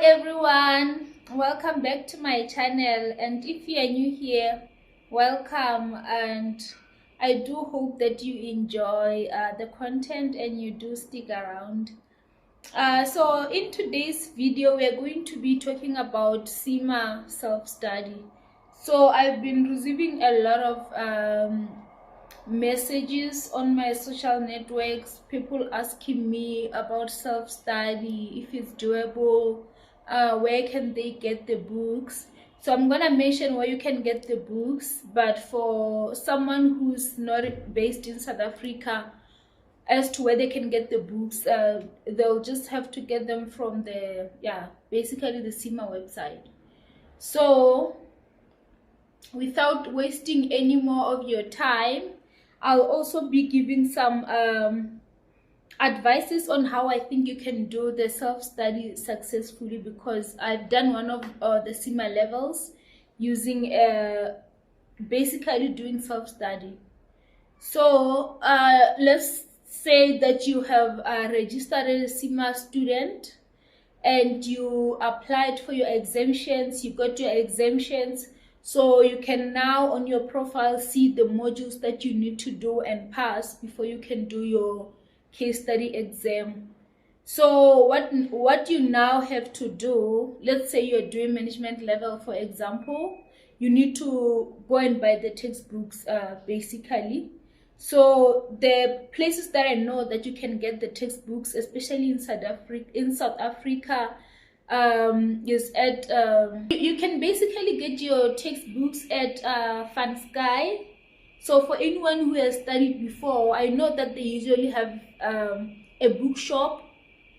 everyone, welcome back to my channel, and if you are new here, welcome. And I do hope that you enjoy the content and you do stick around. So in today's video we are going to be talking about SEMA self-study. So I've been receiving a lot of messages on my social networks, people asking me about self-study, if it's doable, where can they get the books. So I'm gonna mention where you can get the books, but for someone who's not based in South Africa, as to where they can get the books, they'll just have to get them from basically the CIMA website. So without wasting any more of your time, I'll also be giving some advices on how I think you can do the self-study successfully, because I've done one of the CIMA levels using basically doing self-study. So let's say that you have registered as a CIMA student and you applied for your exemptions, you got your exemptions. So you can now on your profile see the modules that you need to do and pass before you can do your case study exam. So what you now have to do, let's say you're doing management level, for example, you need to go and buy the textbooks basically. So the places that I know that you can get the textbooks, especially in South Africa, is at you can basically get your textbooks at Van Sky. So for anyone who has studied before, I know that they usually have a bookshop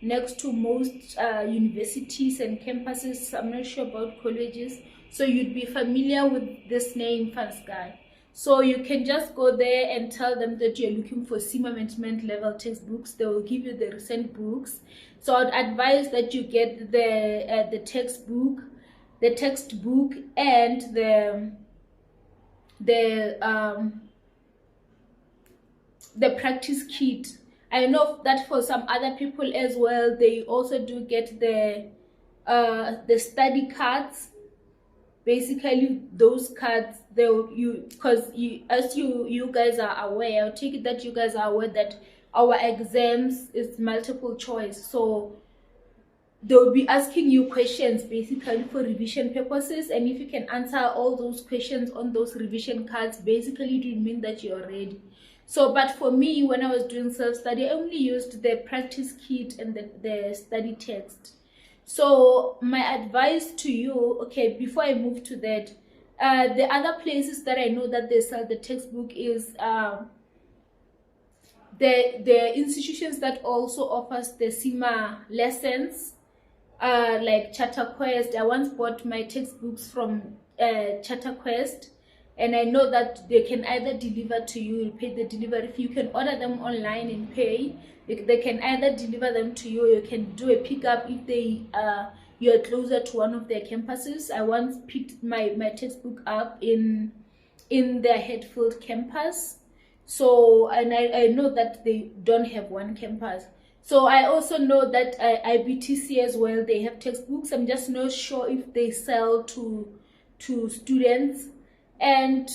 next to most universities and campuses. I'm not sure about colleges, so you'd be familiar with this name, Van Sky. So you can just go there and tell them that you're looking for CIMA management level textbooks. They will give you the recent books. So I'd advise that you get the textbook, and the practice kit. I know that for some other people as well, they also do get the study cards. Basically those cards, as you guys are aware, I'll take it that you guys are aware that our exams is multiple choice, so they'll be asking you questions basically for revision purposes, and if you can answer all those questions on those revision cards, basically it will mean that you're ready. So but for me, when I was doing self-study, I only used the practice kit and the study text. So my advice to you, okay, before I move to that, the other places that I know that they sell the textbook is the institutions that also offers the CIMA lessons, like Charter Quest. I once bought my textbooks from Charter Quest, and I know that they can either deliver to you, you pay the delivery fee, you can order them online and pay. They can either deliver them to you, you can do a pickup if they you're closer to one of their campuses. I once picked my textbook up in their Hatfield campus. So, and I know that they don't have one campus. So I also know that IBTC as well, they have textbooks. I'm just not sure if they sell to students, and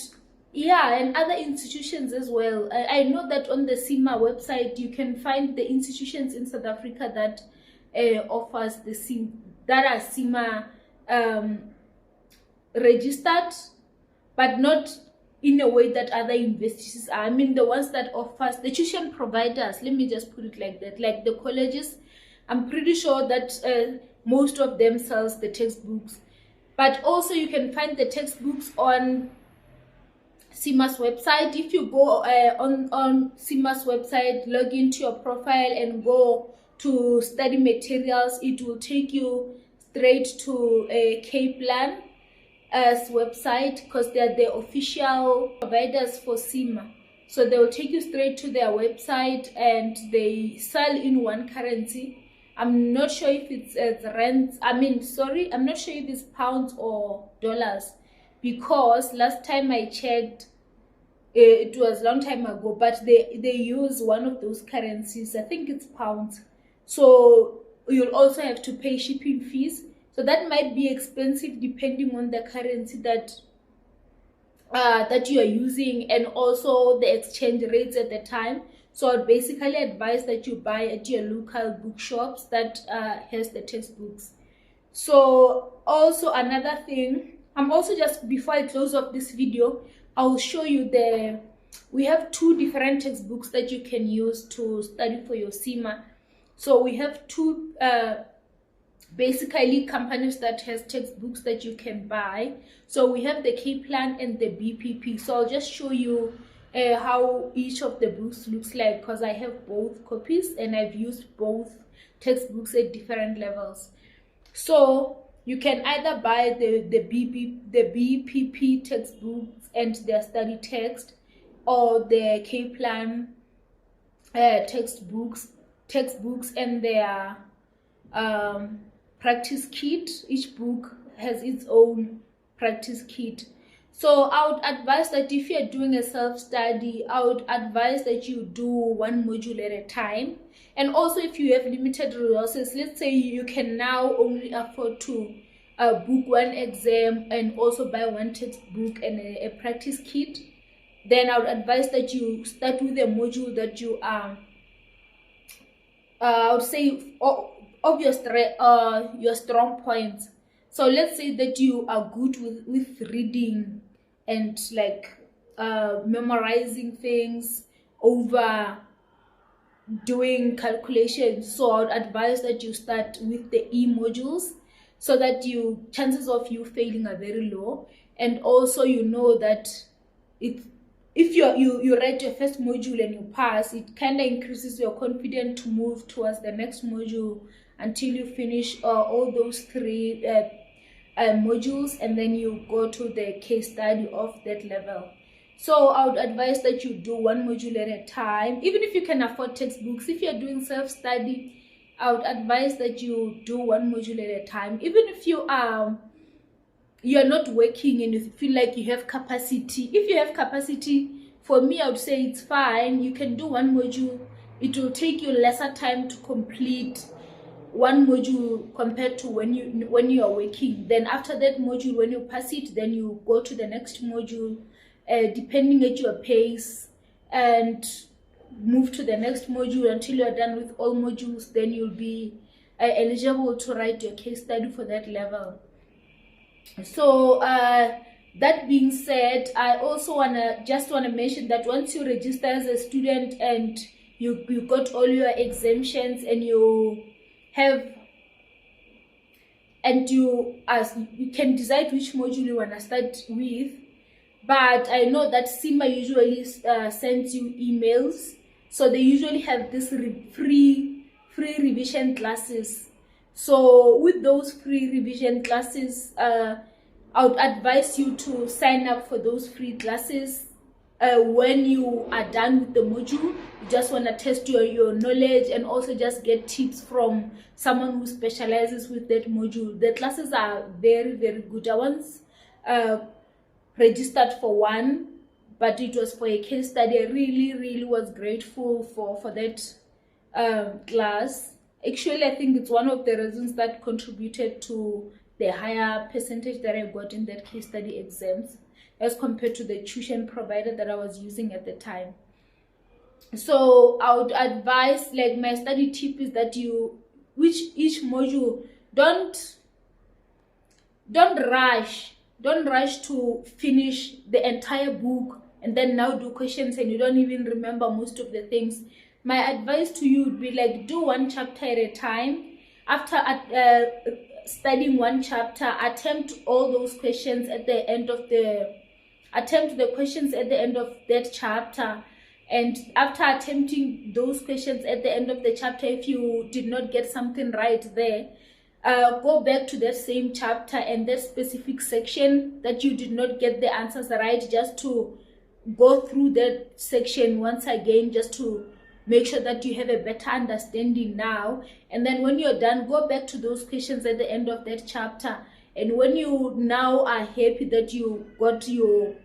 and other institutions as well. I know that on the CIMA website you can find the institutions in South Africa that offers the CIMA registered, but not in a way that other universities are. I mean, the ones that offers the tuition providers, let me just put it like that, like the colleges, I'm pretty sure that most of them sells the textbooks. But also you can find the textbooks on CIMA's website. If you go on CIMA's website, log into your profile and go to study materials, it will take you straight to a Kaplan as website, because they are the official providers for CIMA. So they will take you straight to their website, and they sell in one currency. I'm not sure if it's rands. I'm not sure if it's pounds or dollars, because last time I checked, it was a long time ago, but they use one of those currencies. I think it's pounds. So you'll also have to pay shipping fees. So that might be expensive depending on the currency that you are using, and also the exchange rates at the time. So I'd basically advise that you buy at your local bookshops that has the textbooks. So also another thing, I'm also, just before I close off this video, I'll show you we have 2 different textbooks that you can use to study for your CIMA. So we have 2 basically companies that has textbooks that you can buy. So we have the K-Plan and the BPP. So I'll just show you how each of the books looks like, because I have both copies and I've used both textbooks at different levels. So you can either buy the BPP textbooks and their study text, or the K-Plan textbooks and their practice kit. Each book has its own practice kit. So I would advise that if you're doing a self-study, I would advise that you do 1 module at a time. And also, if you have limited resources, let's say you can now only afford to book 1 exam and also buy 1 textbook and a practice kit, then I would advise that you start with a module that you are I would say of your strong points. So let's say that you are good with reading and like memorizing things over doing calculations. So I would advise that you start with the E modules, so that chances of you failing are very low. And also, you know that if you write your first module and you pass, it kind of increases your confidence to move towards the next module until you finish all those 3 modules, and then you go to the case study of that level. So I would advise that you do 1 module at a time, even if you can afford textbooks. If you're doing self-study, I would advise that you do 1 module at a time. Even if you're not working and you feel like you have capacity, if you have capacity, for me, I would say it's fine. You can do 1 module. It will take you lesser time to complete 1 module compared to when you are working. Then after that module, when you pass it, then you go to the next module, depending at your pace, and move to the next module until you are done with all modules. Then you'll be eligible to write your case study for that level. So that being said, I also just want to mention that once you register as a student and you got all your exemptions and you can decide which module you want to start with. But I know that CIMA usually sends you emails, so they usually have this free revision classes. So with those free revision classes, I would advise you to sign up for those free classes. When you are done with the module, you just want to test your knowledge and also just get tips from someone who specializes with that module. The classes are very, very good. I once registered for 1, but it was for a case study. I really was grateful for that class. Actually, I think it's one of the reasons that contributed to the higher percentage that I got in that case study exams, as compared to the tuition provider that I was using at the time. So I would advise, like, my study tip is that each module, don't rush to finish the entire book and then now do questions and you don't even remember most of the things. My advice to you would be, like, do 1 chapter at a time. After studying 1 chapter, attempt all those questions at the end of the questions at the end of that chapter. And after attempting those questions at the end of the chapter, if you did not get something right there, go back to that same chapter and that specific section that you did not get the answers right, just to go through that section once again, just to make sure that you have a better understanding now. And then when you're done, go back to those questions at the end of that chapter. And when you now are happy that you got your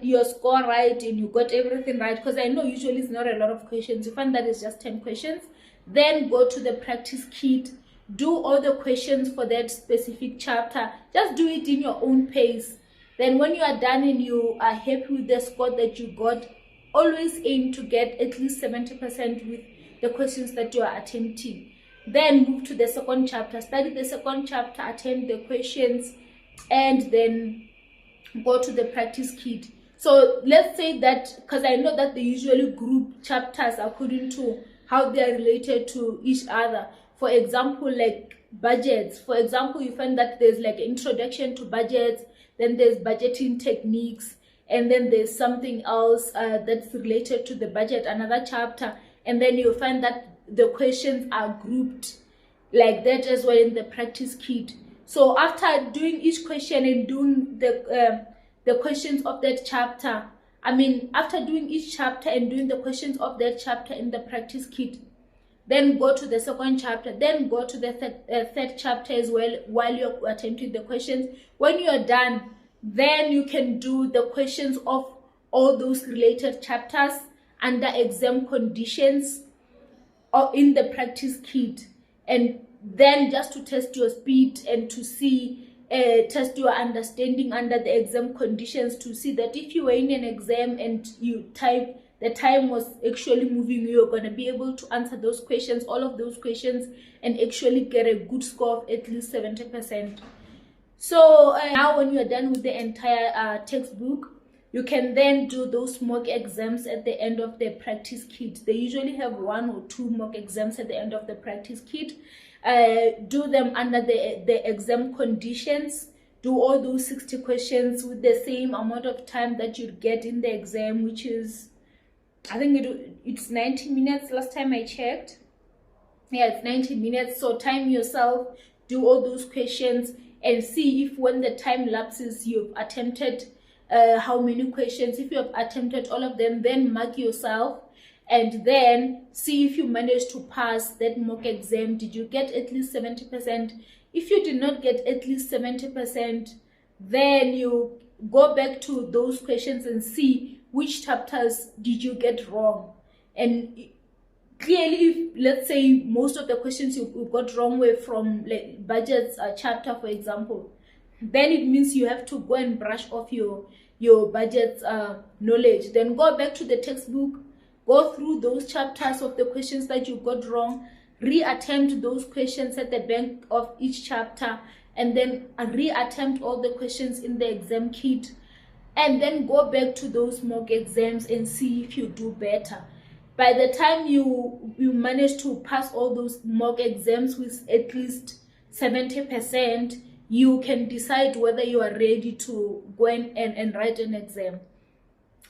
your score right and you got everything right, because I know usually it's not a lot of questions, you find that it's just 10 questions, then go to the practice kit, do all the questions for that specific chapter. Just do it in your own pace. Then when you are done and you are happy with the score that you got, always aim to get at least 70% with the questions that you are attempting. Then move to the second chapter, study the second chapter, attempt the questions, and then go to the practice kit. So let's say that, because I know that they usually group chapters according to how they are related to each other. For example, like budgets. For example, you find that there's like an introduction to budgets, then there's budgeting techniques, and then there's something else that's related to the budget, another chapter, and then you'll find that the questions are grouped like that as well in the practice kit. So after doing each question and doing the questions of that chapter, after doing each chapter and doing the questions of that chapter in the practice kit, then go to the second chapter, then go to the third chapter as well while you're attempting the questions. When you're done, then you can do the questions of all those related chapters under exam conditions or in the practice kit, and then just to test your speed and to see test your understanding under the exam conditions, to see that if you were in an exam and you type, the time was actually moving, you're going to be able to answer those questions, all of those questions, and actually get a good score of at least 70%. So now when you're done with the entire textbook, you can then do those mock exams at the end of the practice kit. They usually have 1 or 2 mock exams at the end of the practice kit. Do them under the exam conditions. Do all those 60 questions with the same amount of time that you'd get in the exam, which is, I think it's 90 minutes last time I checked. Yeah, it's 90 minutes. So time yourself, do all those questions, and see if when the time lapses you've attempted how many questions. If you have attempted all of them, then mark yourself, and then see if you managed to pass that mock exam. Did you get at least 70%? If you did not get at least 70%, then you go back to those questions and see which chapters did you get wrong. And clearly, if, let's say, most of the questions you got wrong were from like budgets chapter, for example, then it means you have to go and brush off your budget knowledge. Then go back to the textbook, go through those chapters of the questions that you got wrong, reattempt those questions at the back of each chapter, and then reattempt all the questions in the exam kit, and then go back to those mock exams and see if you do better. By the time you manage to pass all those mock exams with at least 70%, you can decide whether you are ready to go and write an exam.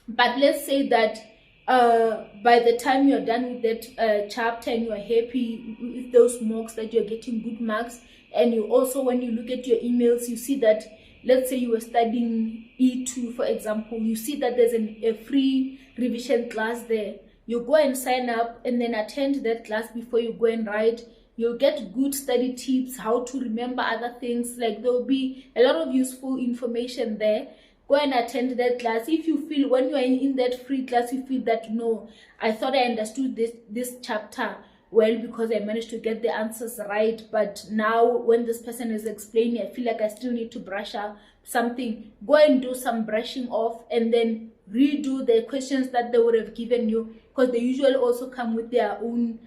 But let's say that by the time you're done with that chapter and you're happy with those mocks, that you're getting good marks, and you also, when you look at your emails, you see that, let's say you were studying E2, for example, you see that there's a free revision class there. You go and sign up and then attend that class before you go and write. You'll get good study tips, how to remember other things. Like, there will be a lot of useful information there. Go and attend that class. If you feel, when you are in that free class, you feel that, no, I thought I understood this chapter well because I managed to get the answers right, but now when this person is explaining, I feel like I still need to brush up something. Go and do some brushing off, and then redo the questions that they would have given you, because they usually also come with their own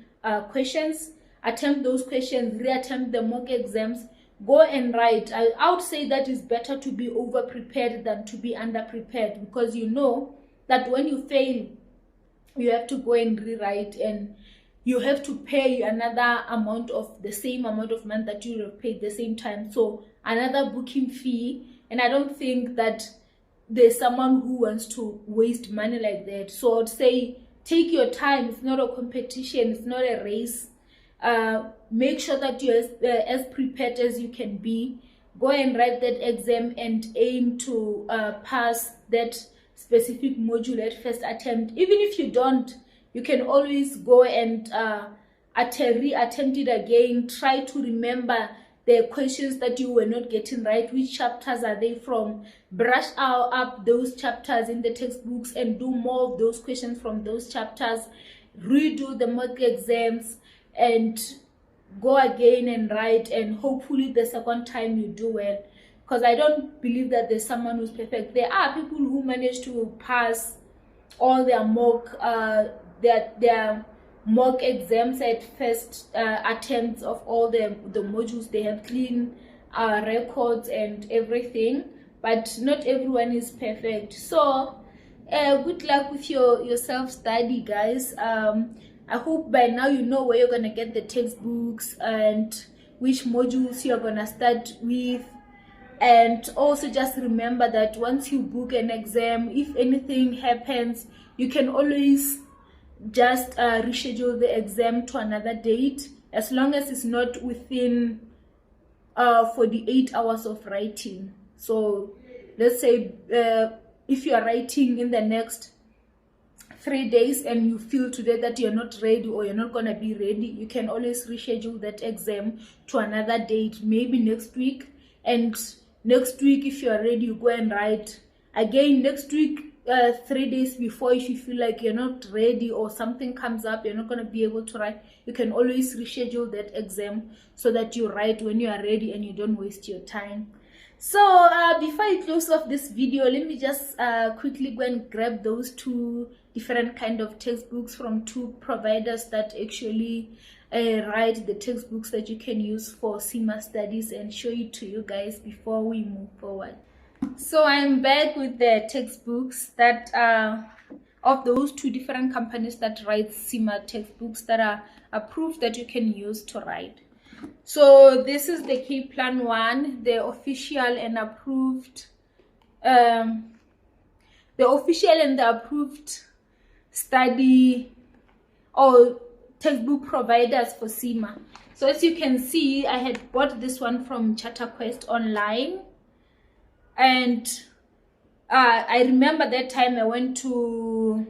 questions. Attempt those questions, reattempt the mock exams, go and write. I would say that it's better to be over prepared than to be under prepared, because you know that when you fail, you have to go and rewrite, and you have to pay another amount of the same amount of money that you have paid the same time. So another booking fee, and I don't think that there's someone who wants to waste money like that. So I'd say take your time. It's not a competition, it's not a race. Make sure that you're as prepared as you can be. Go and write that exam and aim to pass that specific module at first attempt. Even if you don't, you can always go and re-attempt it again. Try to remember the questions that you were not getting right. Which chapters are they from? Brush up those chapters in the textbooks and do more of those questions from those chapters. Redo the mock exams, and go again and write, and hopefully the second time you do well. Because I don't believe that there's someone who's perfect. There are people who manage to pass all their mock exams at first attempts of all the modules. They have clean records and everything, but not everyone is perfect. So good luck with your self-study, guys. I hope by now you know where you're gonna get the textbooks and which modules you're gonna start with. And also just remember that once you book an exam, if anything happens, you can always just reschedule the exam to another date, as long as it's not within 48 hours of writing. So let's say if you are writing in the next 3 days and you feel today that you're not ready or you're not going to be ready, you can always reschedule that exam to another date, maybe next week. And next week, if you're ready, you go and write again next week, 3 days before. If you feel like you're not ready or something comes up, you're not going to be able to write, you can always reschedule that exam so that you write when you are ready and you don't waste your time. So before I close off this video, let me just quickly go and grab those 2 different kind of textbooks from 2 providers that actually write the textbooks that you can use for CIMA studies, and show it to you guys before we move forward. So I'm back with the textbooks that are of those 2 different companies that write CIMA textbooks that are approved that you can use to write. So this is the K-Plan 1, the official and approved study or textbook providers for CIMA. So as you can see, I had bought this one from CharterQuest online, and I remember that time I went to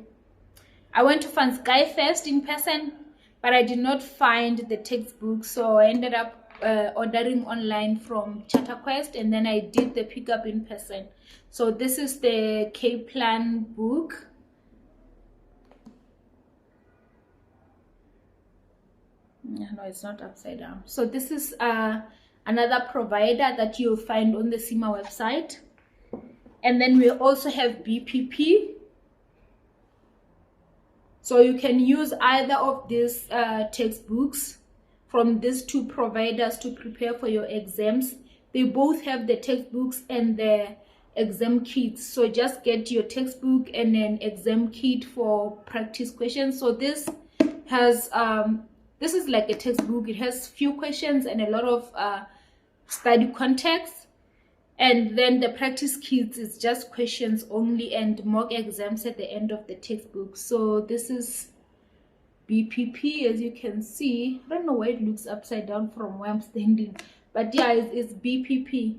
Van Sky first in person, but I did not find the textbook, so I ended up ordering online from CharterQuest, and then I did the pickup in person. So this is the K-Plan book. No, it's not upside down. So this is another provider that you'll find on the CIMA website. And then we also have BPP. So you can use either of these textbooks from these 2 providers to prepare for your exams. They both have the textbooks and the exam kits. So just get your textbook and an exam kit for practice questions. So this has this is like a textbook. It has few questions and a lot of study context. And then the practice kits is just questions only and mock exams at the end of the textbook. So this is BPP, as you can see. I don't know why it looks upside down from where I'm standing, but yeah, it's BPP.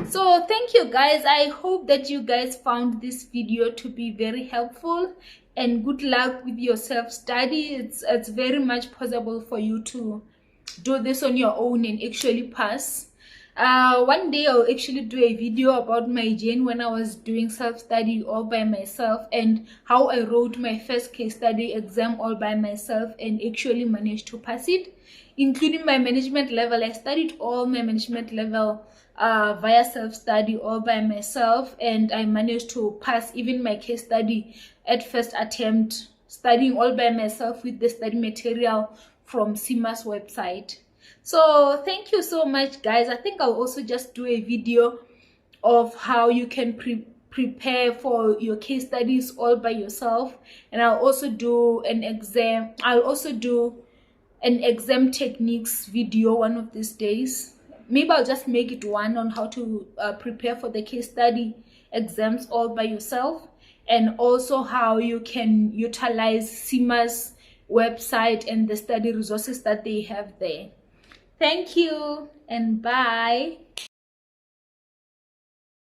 So thank you guys. I hope that you guys found this video to be very helpful, and good luck with your self-study. It's very much possible for you to do this on your own and actually pass. One day I'll actually do a video about my journey when I was doing self-study all by myself, and how I wrote my first case study exam all by myself and actually managed to pass it, including my management level. I studied all my management level via self-study all by myself, and I managed to pass even my case study at first attempt, studying all by myself with the study material from CIMA's website. So thank you so much, guys. I think I'll also just do a video of how you can prepare for your case studies all by yourself, and I'll also do an exam techniques video one of these days. Maybe I'll just make it one on how to prepare for the case study exams all by yourself, and also how you can utilize CIMA's website and the study resources that they have there. Thank you and bye.